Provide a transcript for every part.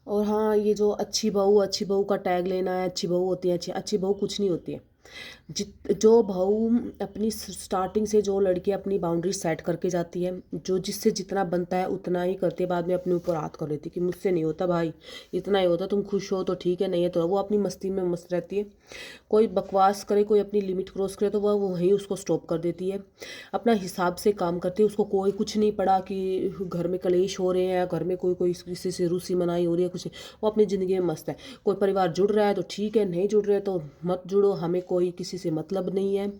और हाँ, ये जो अच्छी बहू का टैग लेना है, अच्छी बहू होती है, अच्छी अच्छी बहू कुछ नहीं होती है। जो बहू अपनी स्टार्टिंग से जो लड़की अपनी बाउंड्री सेट करके जाती है, जो जिससे जितना बनता है उतना ही करती है, बाद में अपने ऊपर हाथ कर लेती है कि मुझसे नहीं होता भाई, इतना ही होता, तुम खुश हो तो ठीक है, नहीं है तो वो अपनी मस्ती में मस्त रहती है। कोई बकवास करे, कोई अपनी लिमिट क्रॉस करे तो वह वहीं उसको स्टॉप कर देती है। अपना हिसाब से काम करती है, उसको कोई कुछ नहीं पड़ा कि घर में कलेश हो रहे हैं या घर में कोई कोई किसी से रूसी मनाई हो रही है, कुछ नहीं। वो अपनी ज़िंदगी में मस्त है। कोई परिवार जुड़ रहा है तो ठीक है, नहीं जुड़ रहे तो मत जुड़ो, हमें कोई किसी से मतलब नहीं है।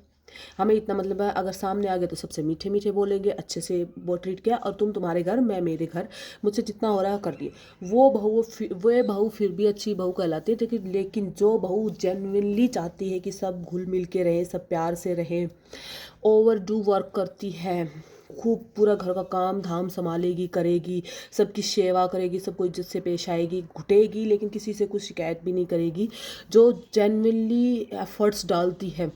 हमें इतना मतलब है, अगर सामने आ गए तो सबसे मीठे मीठे बोलेंगे, अच्छे से वो ट्रीट किया, और तुम तुम्हारे घर, मैं मेरे घर, मुझसे जितना हो रहा है कर दिए। वो बहू फिर भी अच्छी बहू कहलाती है। लेकिन जो बहू जेन्युइनली चाहती है कि सब घुल मिल के रहें, सब प्यार से रहें, ओवर डू वर्क करती है, खूब पूरा घर का काम धाम संभालेगी, करेगी, सबकी सेवा करेगी, सबको इज्जत से पेश आएगी, घुटेगी लेकिन किसी से कुछ शिकायत भी नहीं करेगी, जो जेन्युइनली एफर्ट्स डालती है,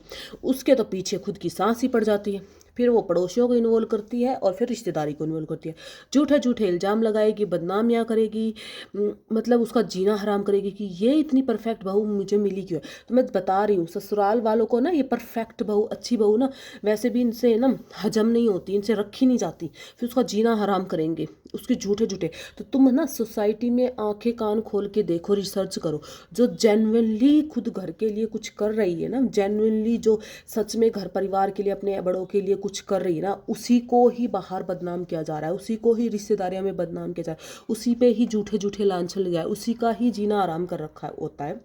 उसके तो पीछे खुद की सांस ही पड़ जाती है। फिर वो पड़ोसियों को इन्वॉल्व करती है और फिर रिश्तेदारी को इन्वॉल्व करती है, झूठे झूठे इल्ज़ाम लगाएगी, बदनामियाँ करेगी, मतलब उसका जीना हराम करेगी कि ये इतनी परफेक्ट बहू मुझे मिली क्यों है। तो मैं बता रही हूँ, ससुराल वालों को ना ये परफेक्ट बहू, अच्छी बहू ना वैसे भी इनसे ना हजम नहीं होती, इनसे रखी नहीं जाती, फिर उसका जीना हराम करेंगे, उसके झूठे झूठे। तो तुम ना सोसाइटी में आंखें कान खोल के देखो, रिसर्च करो, जो जेन्युइनली खुद घर के लिए कुछ कर रही है ना, जेन्युइनली जो सच में घर परिवार के लिए, अपने बड़ों के लिए कुछ कर रही है ना, उसी को ही बाहर बदनाम किया जा रहा है, उसी को ही रिश्तेदारियों में बदनाम किया जा रहा है, उसी पे ही झूठे झूठे लांछन लगाए, उसी का ही जीना आराम कर रखा होता है।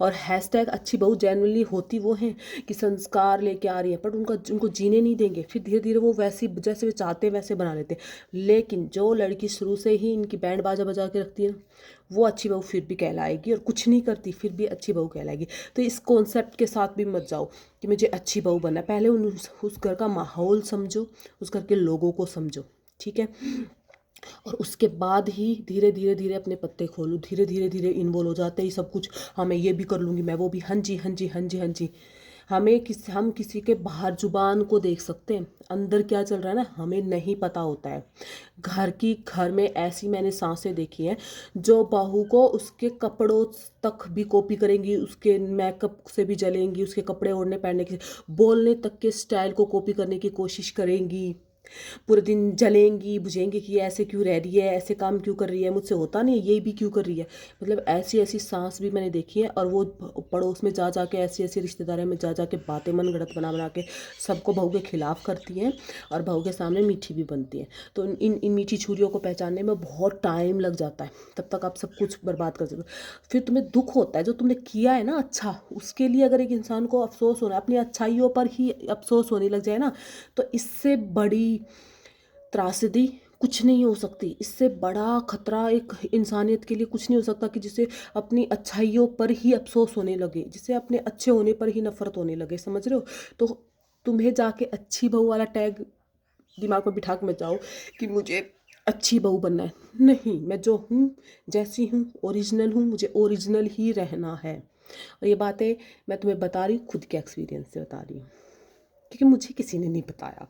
और हैशटैग अच्छी बहू जेन्युइनली होती वो हैं कि संस्कार लेके आ रही है, पर उनको जीने नहीं देंगे, फिर धीरे धीरे वो वैसी जैसे वे चाहते हैं वैसे बना लेते हैं। लेकिन जो लड़की शुरू से ही इनकी बैंड बाजा बजा के रखती है ना, वो अच्छी बहू फिर भी कहलाएगी, और कुछ नहीं करती फिर भी अच्छी बहू कहलाएगी। तो इस कॉन्सेप्ट के साथ भी मत जाओ कि मुझे अच्छी बहू बनना है। पहले उस घर का माहौल समझो, उस घर के लोगों को समझो, ठीक है, और उसके बाद ही धीरे धीरे धीरे अपने पत्ते खोलो, धीरे धीरे धीरे इन्वॉल्व हो जाते ही सब कुछ। हाँ मैं ये भी कर लूँगी, मैं वो भी, हाँ जी हाँ जी हाँ जी हाँ जी। हम किसी के बाहर जुबान को देख सकते हैं, अंदर क्या चल रहा है ना हमें नहीं पता होता है। घर में ऐसी मैंने सांसें देखी हैं जो बहू को उसके कपड़ों तक भी कॉपी करेंगी, उसके मेकअप से भी जलेंगी, उसके कपड़े ओढ़ने पहनने के, बोलने तक के स्टाइल को कॉपी करने की कोशिश करेंगी, पूरे दिन जलेंगी बुझेंगी कि ये ऐसे क्यों रह रही है, ऐसे काम क्यों कर रही है, मुझसे होता नहीं है, ये भी क्यों कर रही है। मतलब ऐसी ऐसी सांस भी मैंने देखी है। और वो पड़ोस में जा जा के, ऐसी ऐसी रिश्तेदारों में जा जा के बातें मन गढ़ंत बना बना के सबको बहू के खिलाफ करती हैं, और बहू के सामने मीठी भी बनती हैं। तो इन मीठी छुरियों को पहचानने में बहुत टाइम लग जाता है, तब तक आप सब कुछ बर्बाद कर देते हो। फिर तुम्हें दुख होता है जो तुमने किया है ना अच्छा, उसके लिए अगर एक इंसान को अफसोस होना, अपनी अच्छाइयों पर ही अफसोस होने लग जाए ना, तो इससे बड़ी त्रासदी कुछ नहीं हो सकती। इससे बड़ा खतरा एक इंसानियत के लिए कुछ नहीं हो सकता कि जिसे अपनी अच्छाइयों पर ही अफसोस होने लगे, जिसे अपने अच्छे होने पर ही नफरत होने लगे, समझ रहे हो। तो तुम्हें जाके अच्छी बहू वाला टैग दिमाग में बिठा के मत जाओ कि मुझे अच्छी बहू बनना है। नहीं, मैं जो हूँ, जैसी हूँ, ओरिजिनल हूँ, मुझे ओरिजिनल ही रहना है। और ये बातें मैं तुम्हें बता रही हूँ, खुद के एक्सपीरियंस से बता रही हूँ, क्योंकि मुझे किसी ने नहीं बताया।